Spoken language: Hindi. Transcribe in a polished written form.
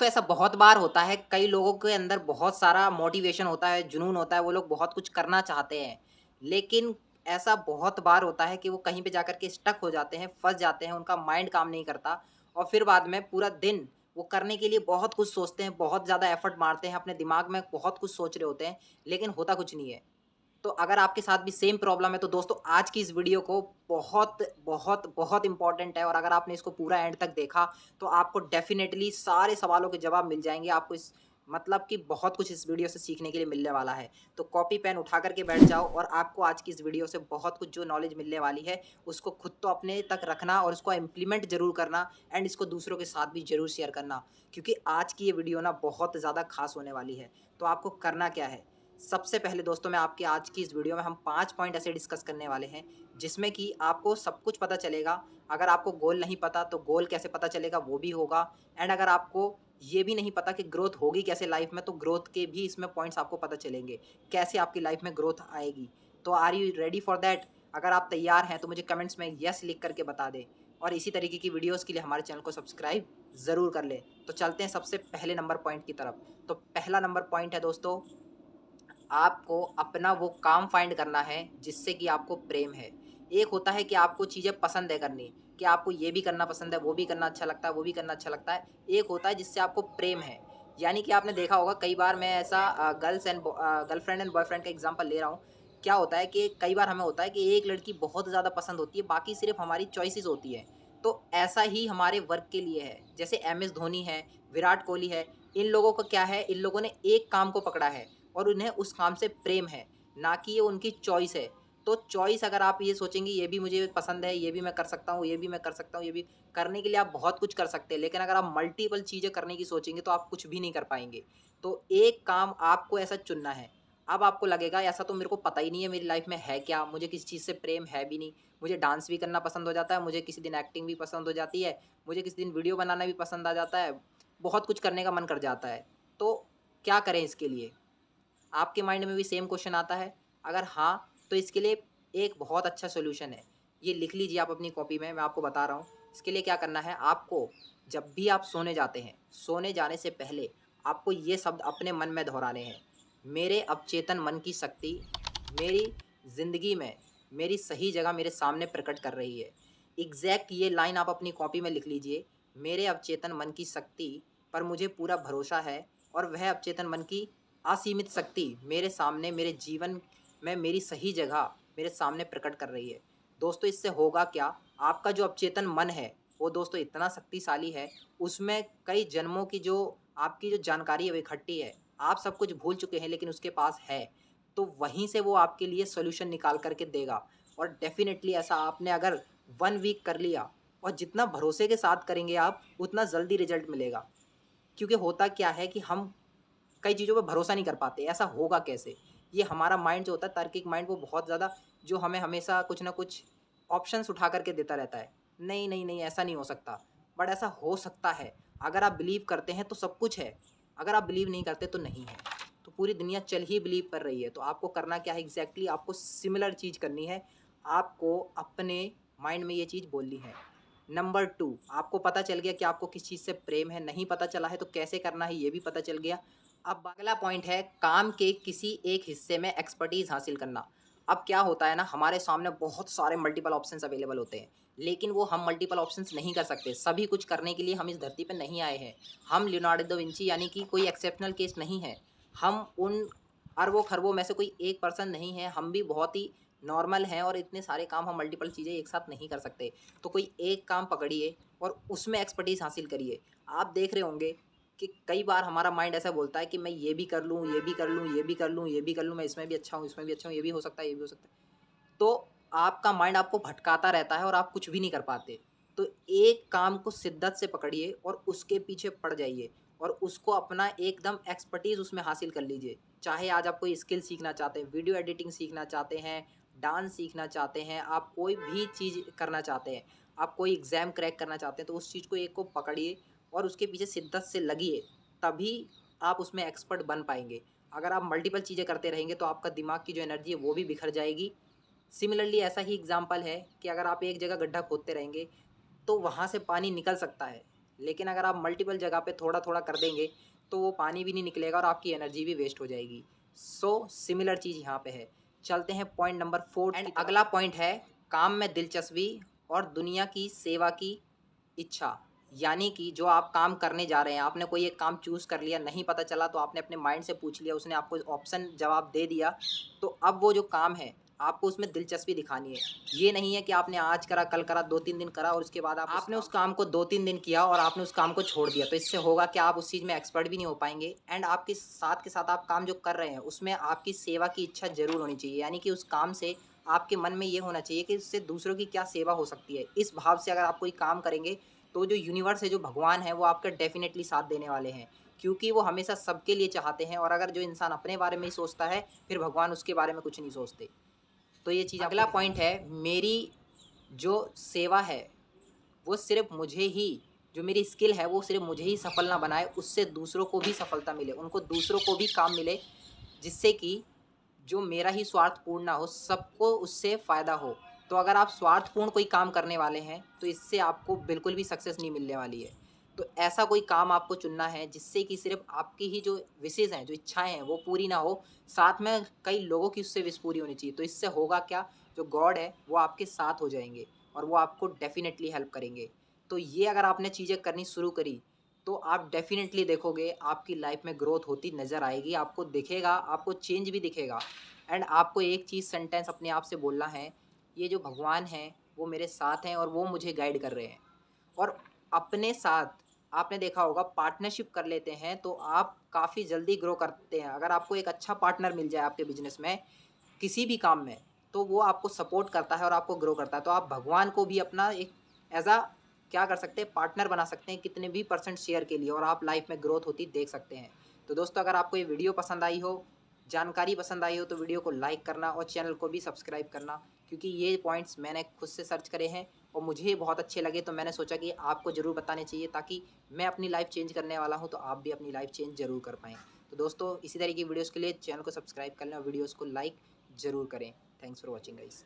दोस्तों ऐसा बहुत बार होता है, कई लोगों के अंदर बहुत सारा मोटिवेशन होता है, जुनून होता है, वो लोग बहुत कुछ करना चाहते हैं। लेकिन ऐसा बहुत बार होता है कि वो कहीं पे जाकर के स्टक हो जाते हैं, फँस जाते हैं, उनका माइंड काम नहीं करता और फिर बाद में पूरा दिन वो करने के लिए बहुत कुछ सोचते हैं, बहुत ज़्यादा एफर्ट मारते हैं, अपने दिमाग में बहुत कुछ सोच रहे होते हैं, लेकिन होता कुछ नहीं है। तो अगर आपके साथ भी सेम प्रॉब्लम है तो दोस्तों आज की इस वीडियो को बहुत बहुत बहुत इम्पोर्टेंट है और अगर आपने इसको पूरा एंड तक देखा तो आपको डेफिनेटली सारे सवालों के जवाब मिल जाएंगे। आपको इस मतलब कि बहुत कुछ इस वीडियो से सीखने के लिए मिलने वाला है। तो कॉपी पेन उठा करके बैठ जाओ और आपको आज की इस वीडियो से बहुत कुछ जो नॉलेज मिलने वाली है उसको खुद तो अपने तक रखना और उसको इम्प्लीमेंट जरूर करना एंड इसको दूसरों के साथ भी जरूर शेयर करना, क्योंकि आज की ये वीडियो ना बहुत ज़्यादा खास होने वाली है। तो आपको करना क्या है, सबसे पहले दोस्तों मैं आपके आज की इस वीडियो में हम 5 पॉइंट ऐसे डिस्कस करने वाले हैं, जिसमें कि आपको सब कुछ पता चलेगा। अगर आपको गोल नहीं पता तो गोल कैसे पता चलेगा वो भी होगा एंड अगर आपको ये भी नहीं पता कि ग्रोथ होगी कैसे लाइफ में तो ग्रोथ के भी इसमें पॉइंट्स आपको पता चलेंगे, कैसे आपकी लाइफ में ग्रोथ आएगी। तो are you ready for that? अगर आप तैयार हैं तो मुझे कमेंट्स में येस लिख करके बता दें और इसी तरीके की वीडियोज़ के लिए हमारे चैनल को सब्सक्राइब ज़रूर कर लें। तो चलते हैं सबसे पहले नंबर पॉइंट की तरफ। तो पहला नंबर पॉइंट है दोस्तों, आपको अपना वो काम फाइंड करना है जिससे कि आपको प्रेम है। एक होता है कि आपको चीज़ें पसंद है करनी, कि आपको ये भी करना पसंद है, वो भी करना अच्छा लगता है, वो भी करना अच्छा लगता है। एक होता है जिससे आपको प्रेम है, यानी कि आपने देखा होगा कई बार मैं ऐसा गर्लफ्रेंड एंड बॉयफ्रेंड का एग्ज़ाम्पल ले रहा हूँ। क्या होता है कि कई बार हमें होता है कि एक लड़की बहुत ज़्यादा पसंद होती है, बाकी सिर्फ़ हमारी चॉइसेस होती है। तो ऐसा ही हमारे वर्क के लिए है। जैसे एमएस धोनी है, विराट कोहली है, इन लोगों का क्या है, इन लोगों ने एक काम को पकड़ा है और उन्हें उस काम से प्रेम है, ना कि ये उनकी चॉइस है। तो चॉइस अगर आप ये सोचेंगे ये भी मुझे पसंद है, ये भी मैं कर सकता हूँ, ये भी मैं कर सकता हूँ, ये भी करने के लिए आप बहुत कुछ कर सकते हैं। लेकिन अगर आप मल्टीपल चीज़ें करने की सोचेंगे तो आप कुछ भी नहीं कर पाएँगे। तो एक काम आपको ऐसा चुनना है। अब आपको लगेगा ऐसा तो मेरे को पता ही नहीं है मेरी लाइफ़ में है क्या? मुझे किसी चीज़ से प्रेम है भी नहीं। मुझे डांस भी करना पसंद हो जाता है, मुझे किसी दिन एक्टिंग भी पसंद हो जाती है, मुझे किसी दिन वीडियो बनाना भी पसंद आ जाता है, बहुत कुछ करने का मन कर जाता है। तो क्या करें इसके लिए? आपके माइंड में भी सेम क्वेश्चन आता है? अगर हाँ, तो इसके लिए एक बहुत अच्छा सॉल्यूशन है। ये लिख लीजिए आप अपनी कॉपी में, मैं आपको बता रहा हूँ। इसके लिए क्या करना है आपको, जब भी आप सोने जाते हैं, सोने जाने से पहले आपको ये शब्द अपने मन में दोहराने हैं। मेरे अवचेतन मन की शक्ति मेरी ज़िंदगी में मेरी सही जगह मेरे सामने प्रकट कर रही है। एग्ज़ैक्ट ये लाइन आप अपनी कॉपी में लिख लीजिए। मेरे अवचेतन मन की शक्ति पर मुझे पूरा भरोसा है और वह अवचेतन मन की असीमित शक्ति मेरे सामने मेरे जीवन में मेरी सही जगह मेरे सामने प्रकट कर रही है। दोस्तों इससे होगा क्या, आपका जो अवचेतन मन है वो दोस्तों इतना शक्तिशाली है, उसमें कई जन्मों की जो आपकी जो जानकारी है वो इकट्ठी है। आप सब कुछ भूल चुके हैं लेकिन उसके पास है, तो वहीं से वो आपके लिए सॉल्यूशन निकाल कर के देगा। और डेफ़िनेटली ऐसा आपने अगर 1 वीक कर लिया और जितना भरोसे के साथ करेंगे आप, उतना जल्दी रिज़ल्ट मिलेगा। क्योंकि होता क्या है कि हम कई चीज़ों पे भरोसा नहीं कर पाते, ऐसा होगा कैसे? ये हमारा माइंड जो होता है तार्किक माइंड वो बहुत ज़्यादा जो हमें हमेशा कुछ न कुछ ऑप्शंस उठा कर के देता रहता है। नहीं, नहीं, नहीं ऐसा नहीं हो सकता, बट ऐसा हो सकता है। अगर आप बिलीव करते हैं तो सब कुछ है, अगर आप बिलीव नहीं करते तो नहीं है। तो पूरी दुनिया चल ही बिलीव कर रही है, तो आपको करना क्या है एग्ज़ैक्टली आपको सिमिलर चीज़ करनी है। आपको अपने माइंड में ये चीज़ बोलनी है। नंबर 2, आपको पता चल गया कि आपको किस चीज़ से प्रेम है, नहीं पता चला है तो कैसे करना है ये भी पता चल गया। अब अगला पॉइंट है काम के किसी एक हिस्से में एक्सपर्टीज़ हासिल करना। अब क्या होता है ना, हमारे सामने बहुत सारे मल्टीपल ऑप्शंस अवेलेबल होते हैं, लेकिन वो हम मल्टीपल ऑप्शंस नहीं कर सकते। सभी कुछ करने के लिए हम इस धरती पे नहीं आए हैं। हम लियोनार्डो दा विंची यानी कि कोई एक्सेप्शनल केस नहीं है। हम उन अरबों-खरबों में से कोई एक पर्सन नहीं है, हम भी बहुत ही नॉर्मल हैं और इतने सारे काम हम मल्टीपल चीज़ें एक साथ नहीं कर सकते। तो कोई एक काम पकड़िए और उसमें एक्सपर्टीज़ हासिल करिए। आप देख रहे होंगे कि कई बार हमारा माइंड ऐसा बोलता है कि मैं ये भी कर लूँ, ये भी कर लूँ, ये भी कर लूँ, ये भी कर लूँ, मैं इसमें भी अच्छा हूँ, इसमें भी अच्छा हूँ, ये भी हो सकता है, ये भी हो सकता है। तो आपका माइंड आपको भटकाता रहता है और आप कुछ भी नहीं कर पाते। तो एक काम को शिद्दत से पकड़िए और उसके पीछे पड़ जाइए और उसको अपना एकदम एक्सपर्टीज़ उसमें हासिल कर लीजिए। चाहे आज आप कोई स्किल सीखना चाहते हैं, वीडियो एडिटिंग सीखना चाहते हैं, डांस सीखना चाहते हैं, आप कोई भी चीज़ करना चाहते हैं, आप कोई एग्ज़ाम क्रैक करना चाहते हैं, तो उस चीज़ को एक को पकड़िए और उसके पीछे शिद्दत से लगिए, तभी आप उसमें एक्सपर्ट बन पाएँगे। अगर आप मल्टीपल चीज़ें करते रहेंगे तो आपका दिमाग की जो एनर्जी है वो भी बिखर जाएगी। सिमिलरली ऐसा ही एग्ज़ाम्पल है कि अगर आप एक जगह गड्ढा खोदते रहेंगे, तो वहाँ से पानी निकल सकता है, लेकिन अगर आप मल्टीपल जगह पे थोड़ा-थोड़ा कर देंगे, तो वो पानी भी नहीं निकलेगा और आपकी एनर्जी भी वेस्ट हो जाएगी। सो सिमिलर चीज़ यहाँ पे है। चलते हैं पॉइंट नंबर 4 एंड अगला पॉइंट है काम में दिलचस्पी और दुनिया की सेवा की इच्छा। यानी कि जो आप काम करने जा रहे हैं, आपने कोई एक काम चूज़ कर लिया, नहीं पता चला तो आपने अपने माइंड से पूछ लिया, उसने आपको ऑप्शन जवाब दे दिया, तो अब वो जो काम है, आपको उसमें दिलचस्पी दिखानी है। ये नहीं है कि आपने आज करा, कल करा, 2-3 दिन करा और उसके बाद आपने उस काम को 2-3 दिन किया और आपने उस काम को छोड़ दिया। तो इससे होगा क्या, आप उस चीज़ में एक्सपर्ट भी नहीं हो पाएँगे एंड आपके साथ के साथ आप काम जो कर रहे हैं, उसमें आपकी सेवा की इच्छा ज़रूर होनी चाहिए। यानी कि उस काम से आपके मन में ये होना चाहिए कि उससे दूसरों की क्या सेवा हो सकती है। इस भाव से अगर आप कोई काम करेंगे, तो जो यूनिवर्स है, जो भगवान है, वो आपका डेफ़िनेटली साथ देने वाले हैं। क्योंकि वो हमेशा सबके लिए चाहते हैं और अगर जो इंसान अपने बारे में ही सोचता है, फिर भगवान उसके बारे में कुछ नहीं सोचते। तो ये चीज़ अगला पॉइंट है, मेरी जो सेवा है, वो सिर्फ़ मुझे ही जो मेरी स्किल है, वो सिर्फ़ मुझे ही सफल ना बनाए, उससे दूसरों को भी सफलता मिले, उनको दूसरों को भी काम मिले, जिससे कि जो मेरा ही स्वार्थपूर्ण ना हो, सबको उससे फ़ायदा हो। तो अगर आप स्वार्थपूर्ण कोई काम करने वाले हैं, तो इससे आपको बिल्कुल भी सक्सेस नहीं मिलने वाली है। तो ऐसा कोई काम आपको चुनना है, जिससे कि सिर्फ़ आपकी ही जो विशेज़ हैं, जो इच्छाएँ हैं, वो पूरी ना हो, साथ में कई लोगों की उससे विश पूरी होनी चाहिए। तो इससे होगा क्या, जो गॉड है, वो आपके साथ हो जाएँगे और वो आपको डेफ़िनेटली हेल्प करेंगे। तो ये अगर आपने चीज़ें करनी शुरू करी, तो आप डेफ़िनेटली देखोगे आपकी लाइफ़ में ग्रोथ होती नज़र आएगी, आपको दिखेगा, आपको चेंज भी दिखेगा। एंड आपको एक चीज़ सेंटेंस अपने आप से बोलना है, ये जो भगवान हैं, वो मेरे साथ हैं और वो मुझे गाइड कर रहे हैं। और अपने साथ आपने देखा होगा पार्टनरशिप कर लेते हैं, तो आप काफ़ी जल्दी ग्रो करते हैं। अगर आपको एक अच्छा पार्टनर मिल जाए आपके बिज़नेस में, किसी भी काम में, तो वो आपको सपोर्ट करता है और आपको ग्रो करता है। तो आप भगवान को भी अपना एक ऐज़ अ क्या कर सकते हैं, पार्टनर बना सकते हैं कितने भी परसेंट शेयर के लिए और आप लाइफ़ में ग्रोथ होती देख सकते हैं। तो दोस्तों अगर आपको ये वीडियो पसंद आई हो, जानकारी पसंद आई हो तो वीडियो को लाइक करना और चैनल को भी सब्सक्राइब करना क्योंकि ये पॉइंट्स मैंने खुद से सर्च करे हैं और मुझे ये बहुत अच्छे लगे तो मैंने सोचा कि आपको ज़रूर बताने चाहिए ताकि मैं अपनी लाइफ़ चेंज करने वाला हूँ तो आप भी अपनी लाइफ़ चेंज ज़रूर कर पाएँ। तो दोस्तों इसी तरह की वीडियोज़ के लिए चैनल को सब्सक्राइब कर लें और वीडियोज़ को लाइक ज़रूर करें। Thanks for watching guys.